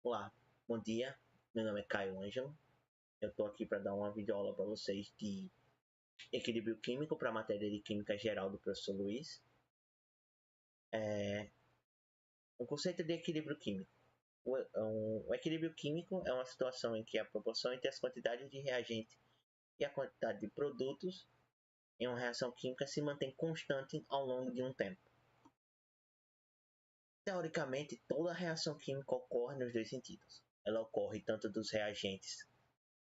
Olá, bom dia. Meu nome é Caio Ângelo. Eu estou aqui para dar uma videoaula para vocês de equilíbrio químico para a matéria de Química Geral do professor Luiz. O conceito de equilíbrio químico. O equilíbrio químico é uma situação em que a proporção entre as quantidades de reagente e a quantidade de produtos em uma reação química se mantém constante ao longo de um tempo. Teoricamente, toda reação química ocorre nos dois sentidos. Ela ocorre tanto dos reagentes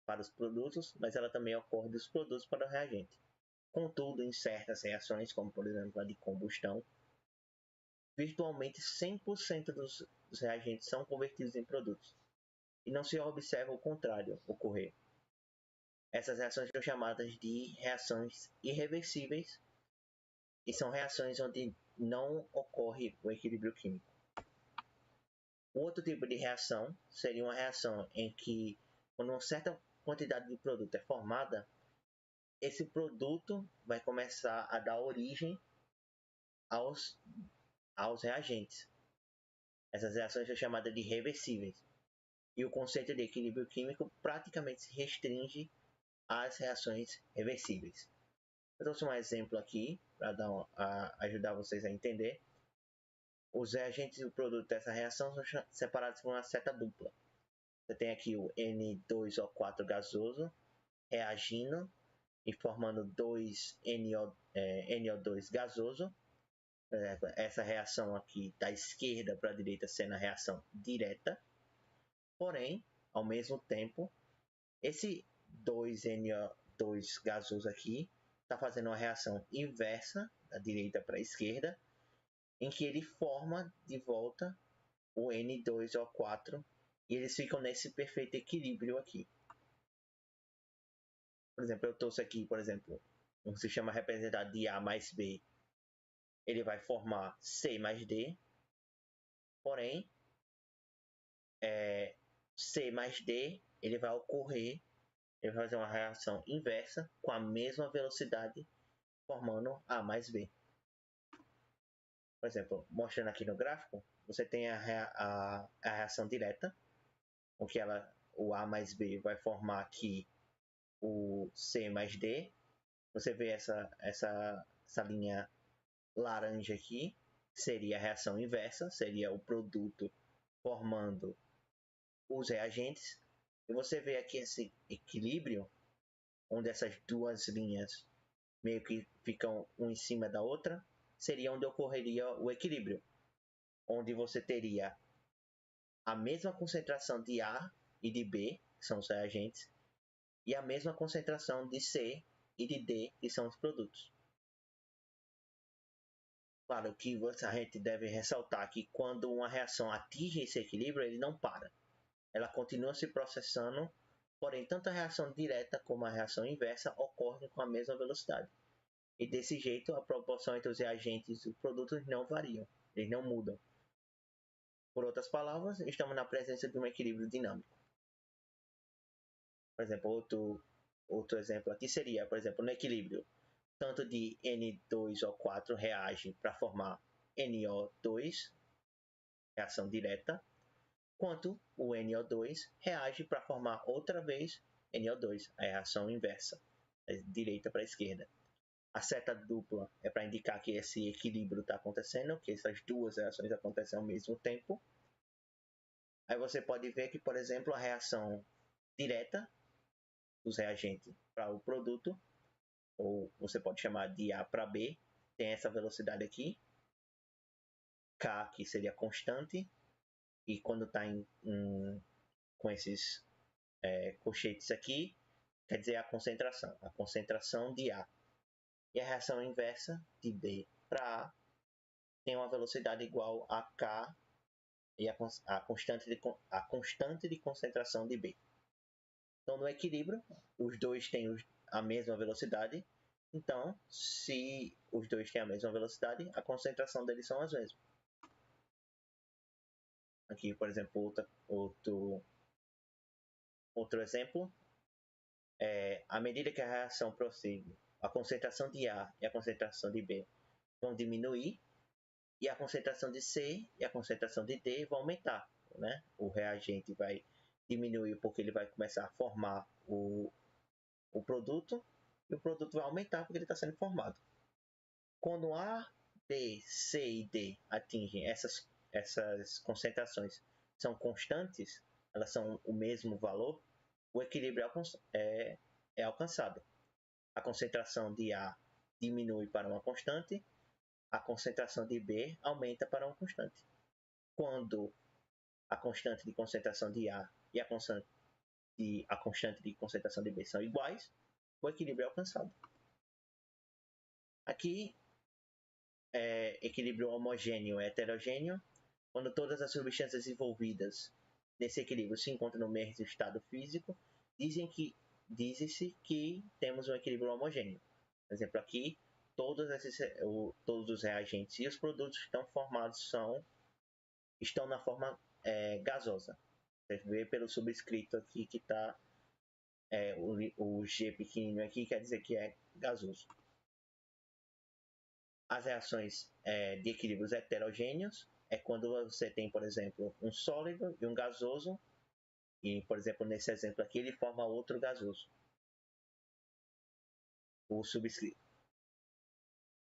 para os produtos, mas ela também ocorre dos produtos para o reagente. Contudo, em certas reações, como por exemplo a de combustão, virtualmente 100% dos reagentes são convertidos em produtos, e não se observa o contrário ocorrer. Essas reações são chamadas de reações irreversíveis e são reações onde não ocorre o equilíbrio químico. O outro tipo de reação seria uma reação em que, quando uma certa quantidade de produto é formada, esse produto vai começar a dar origem aos reagentes. Essas reações são chamadas de reversíveis. E o conceito de equilíbrio químico praticamente se restringe às reações reversíveis. Eu trouxe um exemplo aqui para ajudar vocês a entender. Os reagentes e o produto dessa reação são separados por uma seta dupla. Você tem aqui o N2O4 gasoso reagindo e formando 2NO2 gasoso. Essa reação aqui da esquerda para a direita sendo a reação direta. Porém, ao mesmo tempo, esse 2NO2 gasoso aqui está fazendo uma reação inversa da direita para a esquerda, em que ele forma de volta o N2O4 e eles ficam nesse perfeito equilíbrio aqui. Por exemplo, eu trouxe aqui, um sistema representado de A mais B. Ele vai formar C mais D, porém, C mais D ele vai fazer uma reação inversa com a mesma velocidade, formando A mais B. Por exemplo, mostrando aqui no gráfico, você tem a reação direta, o que o A mais B vai formar aqui o C mais D. Você vê essa linha laranja aqui, seria a reação inversa, seria o produto formando os reagentes. E você vê aqui esse equilíbrio, onde essas duas linhas meio que ficam uma em cima da outra, seria onde ocorreria o equilíbrio, onde você teria a mesma concentração de A e de B, que são os reagentes, e a mesma concentração de C e de D, que são os produtos. Claro que a gente deve ressaltar que quando uma reação atinge esse equilíbrio, ele não para. Ela continua se processando, porém tanto a reação direta como a reação inversa ocorrem com a mesma velocidade. E desse jeito, a proporção entre os reagentes e os produtos não variam, eles não mudam. Por outras palavras, estamos na presença de um equilíbrio dinâmico. Por exemplo, outro exemplo aqui seria, por exemplo, no equilíbrio, tanto de N2O4 reage para formar NO2, reação direta, quanto o NO2 reage para formar outra vez NO2, a reação inversa, da direita para a esquerda. A seta dupla é para indicar que esse equilíbrio está acontecendo, que essas duas reações acontecem ao mesmo tempo. Aí você pode ver que, por exemplo, a reação direta dos reagentes para o produto, ou você pode chamar de A para B, tem essa velocidade aqui, K que seria constante, e quando está com esses colchetes aqui, quer dizer a concentração de A. E a reação inversa de B para A tem uma velocidade igual a K e a constante de concentração de B. Então, no equilíbrio, os dois têm a mesma velocidade. Então, se os dois têm a mesma velocidade, a concentração deles são as mesmas. Aqui, por exemplo, outro exemplo. À medida que a reação prossegue, a concentração de A e a concentração de B vão diminuir e a concentração de C e a concentração de D vão aumentar. né? O reagente vai diminuir porque ele vai começar a formar o produto, e o produto vai aumentar porque ele está sendo formado. Quando A, B, C e D atingem essas concentrações, são constantes, elas são o mesmo valor, o equilíbrio é alcançado. A concentração de A diminui para uma constante, a concentração de B aumenta para uma constante. Quando a constante de concentração de A e a constante de concentração de B são iguais, o equilíbrio é alcançado. Aqui, equilíbrio homogêneo e heterogêneo, quando todas as substâncias envolvidas nesse equilíbrio se encontram no mesmo estado físico, diz-se que temos um equilíbrio homogêneo. Por exemplo, aqui, todos os reagentes e os produtos que estão formados estão na forma gasosa. Você vê pelo subscrito aqui que está o G pequenininho aqui, quer dizer que é gasoso. As reações de equilíbrios heterogêneos é quando você tem, por exemplo, um sólido e um gasoso, e, por exemplo, nesse exemplo aqui, ele forma outro gasoso. O subscrito.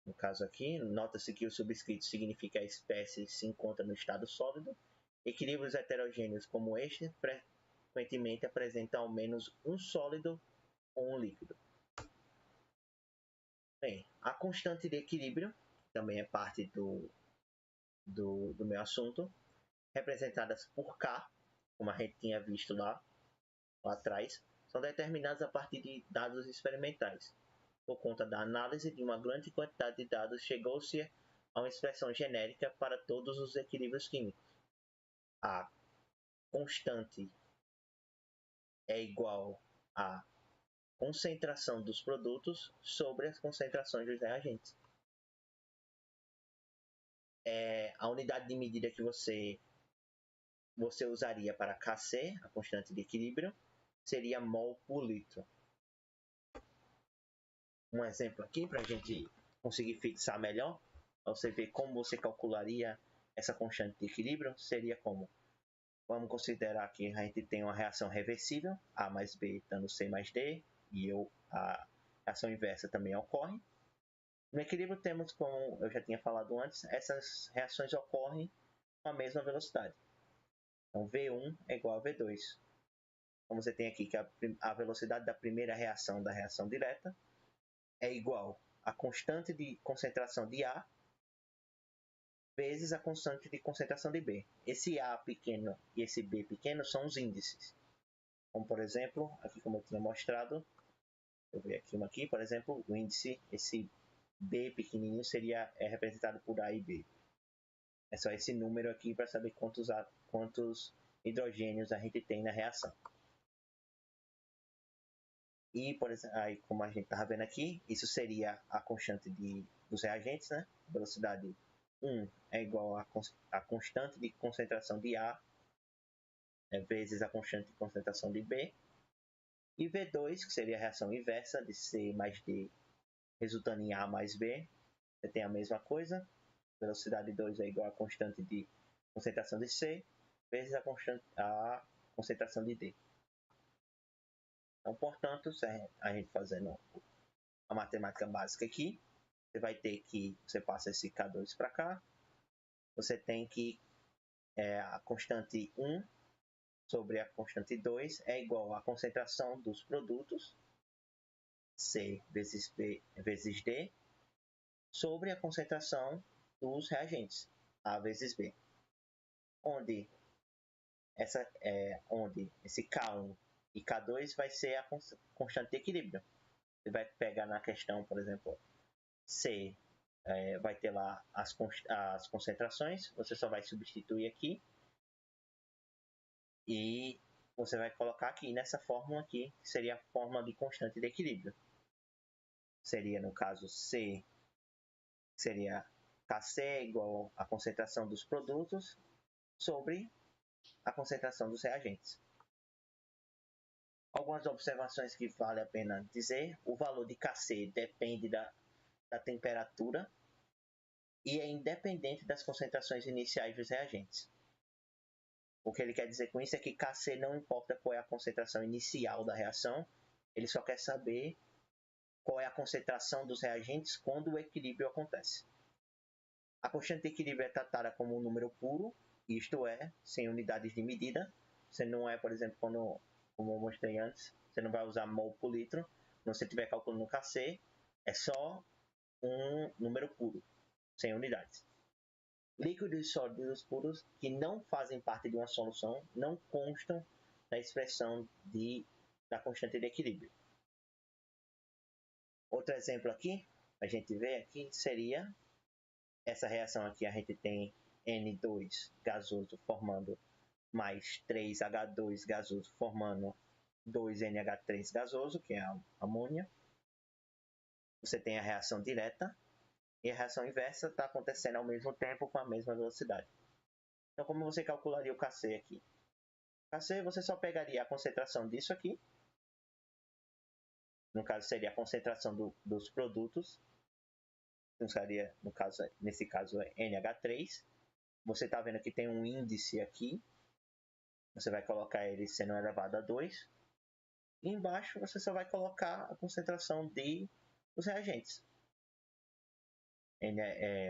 No caso aqui, nota-se que o subscrito significa a espécie se encontra no estado sólido. Equilíbrios heterogêneos como este frequentemente apresentam ao menos um sólido ou um líquido. Bem, a constante de equilíbrio, que também é parte do meu assunto, representadas por K, como a gente tinha visto lá atrás, são determinadas a partir de dados experimentais. Por conta da análise de uma grande quantidade de dados, chegou-se a uma expressão genérica para todos os equilíbrios químicos. A constante é igual a concentração dos produtos sobre as concentrações dos reagentes. A unidade de medida que você usaria para Kc, a constante de equilíbrio, seria mol por litro. Um exemplo aqui para a gente conseguir fixar melhor, para você ver como você calcularia essa constante de equilíbrio, seria como? Vamos considerar que a gente tem uma reação reversível, A mais B dando C mais D, e a reação inversa também ocorre. No equilíbrio temos, como eu já tinha falado antes, essas reações ocorrem com a mesma velocidade. Então, V1 é igual a V2. Então, você tem aqui que a velocidade da primeira reação, da reação direta, é igual à constante de concentração de A vezes a constante de concentração de B. Esse A pequeno e esse B pequeno são os índices. Como, por exemplo, aqui como eu tinha mostrado, eu ver aqui uma aqui, por exemplo, o índice, esse B pequenininho é representado por A e B. É só esse número aqui para saber quantos hidrogênios a gente tem na reação. E, por exemplo, aí, como a gente estava vendo aqui, isso seria a constante dos reagentes, né? Velocidade 1 é igual à constante de concentração de A vezes a constante de concentração de B. E V2, que seria a reação inversa de C mais D, resultando em A mais B, você tem a mesma coisa. Velocidade 2 é igual à constante de concentração de C vezes a concentração de D. Então, portanto, a gente fazendo a matemática básica aqui, você vai ter que, você passa esse K2 para cá, você tem que a constante 1 sobre a constante 2 é igual à concentração dos produtos, C vezes B vezes D, sobre a concentração dos reagentes, A vezes B. Onde esse K1 e K2 vai ser a constante de equilíbrio. Você vai pegar na questão, por exemplo, C vai ter lá as concentrações, você só vai substituir aqui e você vai colocar aqui nessa fórmula aqui, que seria a fórmula de constante de equilíbrio. Seria, no caso, C, seria Kc igual à concentração dos produtos sobre a concentração dos reagentes. Algumas observações que vale a pena dizer: o valor de Kc depende da temperatura e é independente das concentrações iniciais dos reagentes. O que ele quer dizer com isso é que Kc não importa qual é a concentração inicial da reação, ele só quer saber qual é a concentração dos reagentes quando o equilíbrio acontece. A constante de equilíbrio é tratada como um número puro, isto é, sem unidades de medida. Você não é, por exemplo, como eu mostrei antes, você não vai usar mol por litro. Quando você estiver calculando Kc, é só um número puro, sem unidades. Líquidos e sólidos puros que não fazem parte de uma solução não constam na expressão da constante de equilíbrio. Outro exemplo aqui, a gente vê aqui, seria essa reação aqui. A gente tem N2 gasoso formando mais 3H2 gasoso formando 2NH3 gasoso, que é a amônia. Você tem a reação direta e a reação inversa está acontecendo ao mesmo tempo com a mesma velocidade. Então, como você calcularia o Kc aqui? Kc, você só pegaria a concentração disso aqui. No caso, seria a concentração dos produtos. Nesse caso, é NH3. Você está vendo que tem um índice aqui. Você vai colocar ele sendo elevado a 2. E embaixo você só vai colocar a concentração dos reagentes.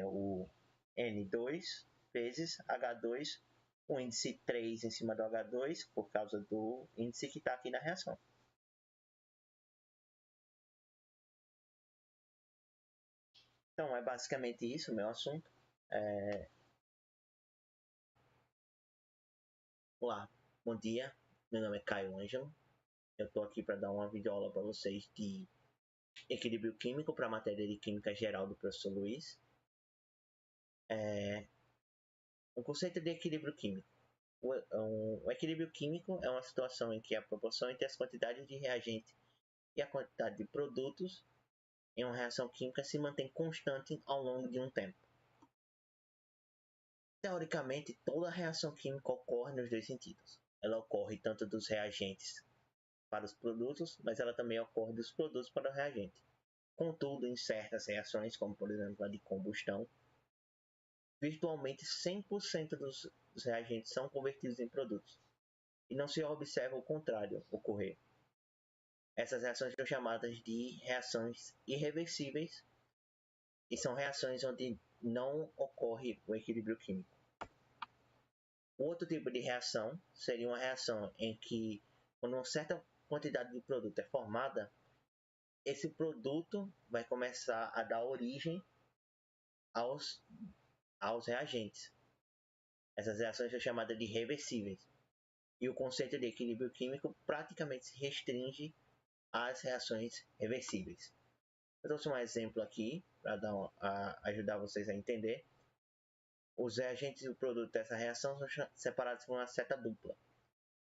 O N2 vezes H2, o índice 3 em cima do H2, por causa do índice que está aqui na reação. Então, é basicamente isso o meu assunto. Olá, bom dia. Meu nome é Caio Ângelo. Eu estou aqui para dar uma videoaula para vocês de equilíbrio químico para a matéria de Química Geral do professor Luiz. O conceito de equilíbrio químico. O equilíbrio químico é uma situação em que a proporção entre as quantidades de reagente e a quantidade de produtos em uma reação química se mantém constante ao longo de um tempo. Teoricamente, toda reação química ocorre nos dois sentidos. Ela ocorre tanto dos reagentes para os produtos, mas ela também ocorre dos produtos para o reagente. Contudo, em certas reações, como por exemplo a de combustão, virtualmente 100% dos reagentes são convertidos em produtos, e não se observa o contrário ocorrer. Essas reações são chamadas de reações irreversíveis e são reações onde não ocorre o equilíbrio químico. O outro tipo de reação seria uma reação em que, quando uma certa quantidade de produto é formada, esse produto vai começar a dar origem aos reagentes. Essas reações são chamadas de reversíveis. E o conceito de equilíbrio químico praticamente se restringe às reações reversíveis. Eu trouxe um exemplo aqui para ajudar vocês a entender. Os reagentes e o produto dessa reação são separados por uma seta dupla.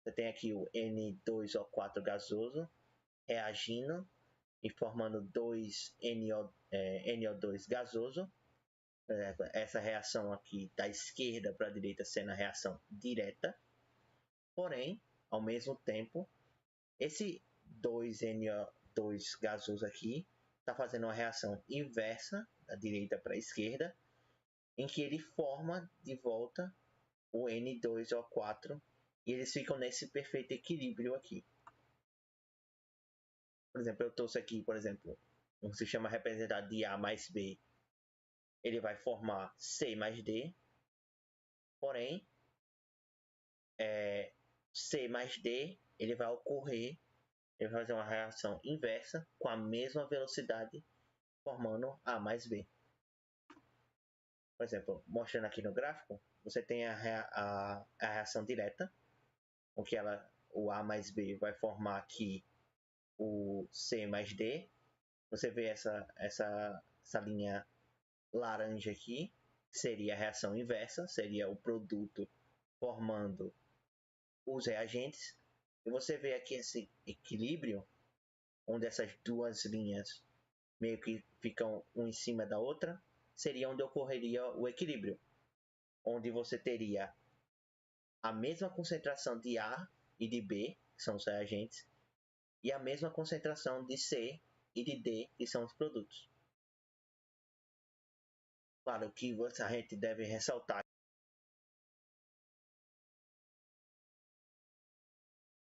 Você tem aqui o N2O4 gasoso reagindo e formando 2NO2 gasoso. Essa reação aqui da esquerda para a direita sendo a reação direta. Porém, ao mesmo tempo, esse 2NO2 gasoso aqui está fazendo uma reação inversa da direita para a esquerda, em que ele forma de volta o N2O4 e eles ficam nesse perfeito equilíbrio aqui. Por exemplo, eu trouxe aqui, um sistema representado de A mais B. Ele vai formar C mais D, porém, C mais D ele vai fazer uma reação inversa com a mesma velocidade, formando A mais B. Por exemplo, mostrando aqui no gráfico, você tem a reação direta, o que o A mais B vai formar aqui o C mais D. Você vê essa linha laranja aqui, seria a reação inversa, seria o produto formando os reagentes. E você vê aqui esse equilíbrio, onde essas duas linhas meio que ficam uma em cima da outra, seria onde ocorreria o equilíbrio, onde você teria a mesma concentração de A e de B, que são os reagentes, e a mesma concentração de C e de D, que são os produtos. Claro que a gente deve ressaltar